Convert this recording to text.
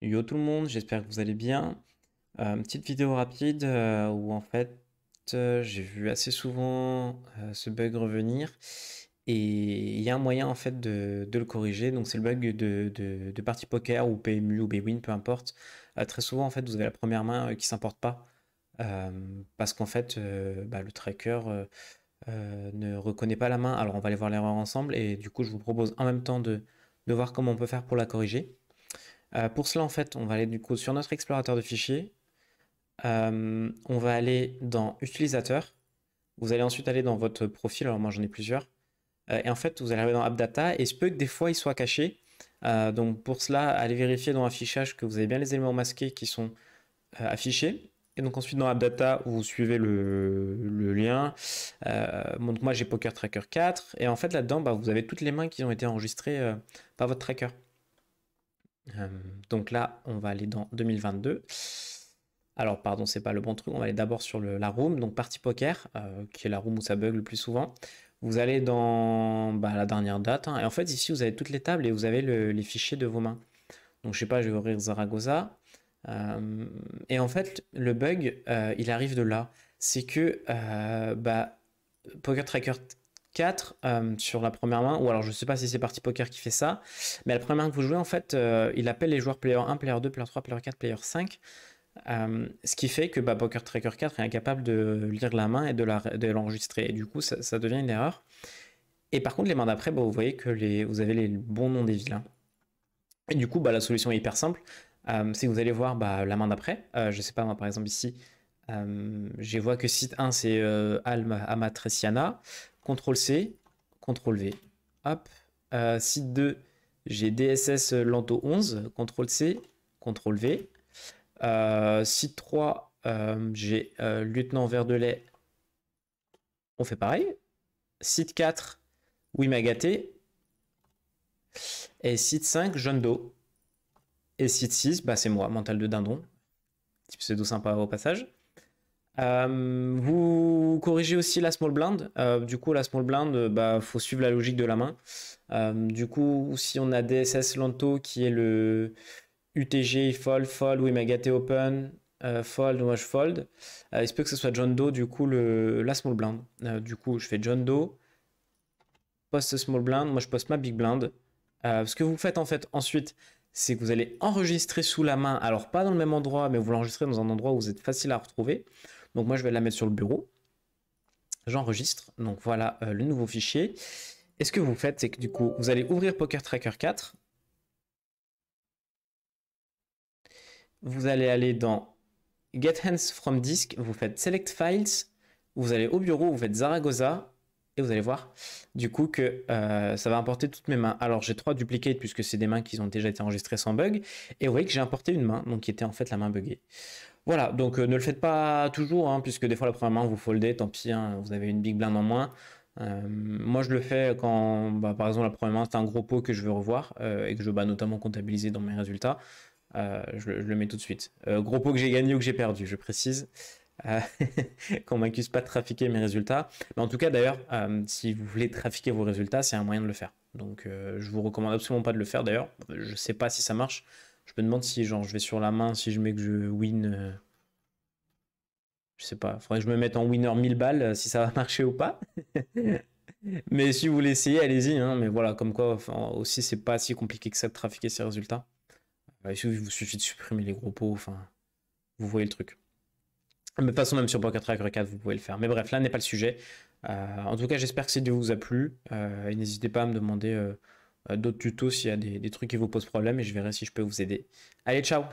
Yo tout le monde, j'espère que vous allez bien. Petite vidéo rapide où en fait j'ai vu assez souvent ce bug revenir et il y a un moyen en fait de le corriger. Donc c'est le bug de partie poker ou PMU ou Bwin, peu importe. Très souvent en fait vous avez la première main qui s'importe pas euh, parce qu'en fait le tracker ne reconnaît pas la main. Alors on va aller voir l'erreur ensemble et du coup je vous propose en même temps de voir comment on peut faire pour la corriger. Pour cela, en fait, on va aller du coup sur notre explorateur de fichiers. On va aller dans Utilisateur. Vous allez ensuite aller dans votre profil. Alors moi, j'en ai plusieurs. Et en fait, vous allez arriver dans AppData. Et il se peut que des fois, il soit caché. Donc pour cela, allez vérifier dans l'affichage que vous avez bien les éléments masqués qui sont affichés. Et donc ensuite dans AppData, vous suivez le lien. Donc moi j'ai Poker Tracker 4. Et en fait là-dedans, vous avez toutes les mains qui ont été enregistrées par votre tracker. Euh, donc là, on va aller dans 2022. Alors, pardon, c'est pas le bon truc. On va aller d'abord sur la room, donc partie poker, qui est la room où ça bug le plus souvent. Vous allez dans la dernière date, hein, et en fait, ici, vous avez toutes les tables et vous avez les fichiers de vos mains. Donc, je sais pas, je vais ouvrir Zaragoza. Euh, et en fait, le bug, il arrive de là. C'est que Poker Tracker 4 sur la première main, ou alors je sais pas si c'est Party Poker qui fait ça, mais la première main que vous jouez, en fait, il appelle les joueurs player 1, player 2, player 3, player 4, player 5, ce qui fait que Poker Tracker 4 est incapable de lire la main et de l'enregistrer, et du coup, ça devient une erreur. Et par contre, les mains d'après, vous voyez que vous avez les bons noms des vilains. Et du coup, la solution est hyper simple. C'est que vous allez voir la main d'après. Je sais pas, moi, par exemple, ici, je vois que site 1, c'est Alma Amatriciana. CTRL-C, CTRL-V. Hop. Site 2, j'ai DSS Lanto 11. CTRL-C, CTRL-V. Site 3, j'ai Lieutenant Verdelet. On fait pareil. Site 4, Wimagaté. Et site 5, John Doe. Et site 6, c'est moi, Mental de Dindon. Petit pseudo sympa au passage. Vous corrigez aussi la small blind. Du coup, la small blind, faut suivre la logique de la main. Du coup, si on a DSS Lanto qui est le UTG, fold, fold, Wimagate open, fold, moi je fold. Il se peut que ce soit John Doe, du coup, la small blind. Du coup, je fais John Doe, post small blind, moi je poste ma big blind. Ce que vous faites en fait ensuite, c'est que vous allez enregistrer sous la main, alors pas dans le même endroit, mais vous l'enregistrez dans un endroit où vous êtes facile à retrouver. Donc moi je vais la mettre sur le bureau, j'enregistre, donc voilà le nouveau fichier. Et ce que vous faites, c'est que du coup, vous allez ouvrir Poker Tracker 4, vous allez aller dans Get Hands from Disk, vous faites Select Files, vous allez au bureau, vous faites Zaragoza, et vous allez voir du coup que ça va importer toutes mes mains. Alors j'ai 3 duplicates puisque c'est des mains qui ont déjà été enregistrées sans bug, et vous voyez que j'ai importé une main, donc qui était en fait la main buggée. Voilà, donc ne le faites pas toujours, hein, puisque des fois la première main vous foldez, tant pis, hein, vous avez une big blind en moins. Moi je le fais quand par exemple la première main c'est un gros pot que je veux revoir et que je veux notamment comptabiliser dans mes résultats. Je le mets tout de suite. Gros pot que j'ai gagné ou que j'ai perdu, je précise. Euh, qu'on m'accuse pas de trafiquer mes résultats. Mais en tout cas, d'ailleurs, si vous voulez trafiquer vos résultats, c'est un moyen de le faire. Donc, je vous recommande absolument pas de le faire. D'ailleurs, je sais pas si ça marche. Je me demande si, genre, je vais sur la main, si je mets que je win, je sais pas. Faudrait que je me mette en winner 1000 balles, si ça va marcher ou pas. Mais si vous voulez essayer, allez-y, hein. Mais voilà, comme quoi, enfin, aussi, c'est pas si compliqué que ça de trafiquer ses résultats. Il vous suffit de supprimer les gros pots. Enfin, vous voyez le truc. Mais de toute façon, même sur Poker Tracker 4, vous pouvez le faire. Mais bref, là n'est pas le sujet. En tout cas, j'espère que cette vidéo vous a plu. Et n'hésitez pas à me demander d'autres tutos s'il y a des trucs qui vous posent problème et je verrai si je peux vous aider. Allez, ciao!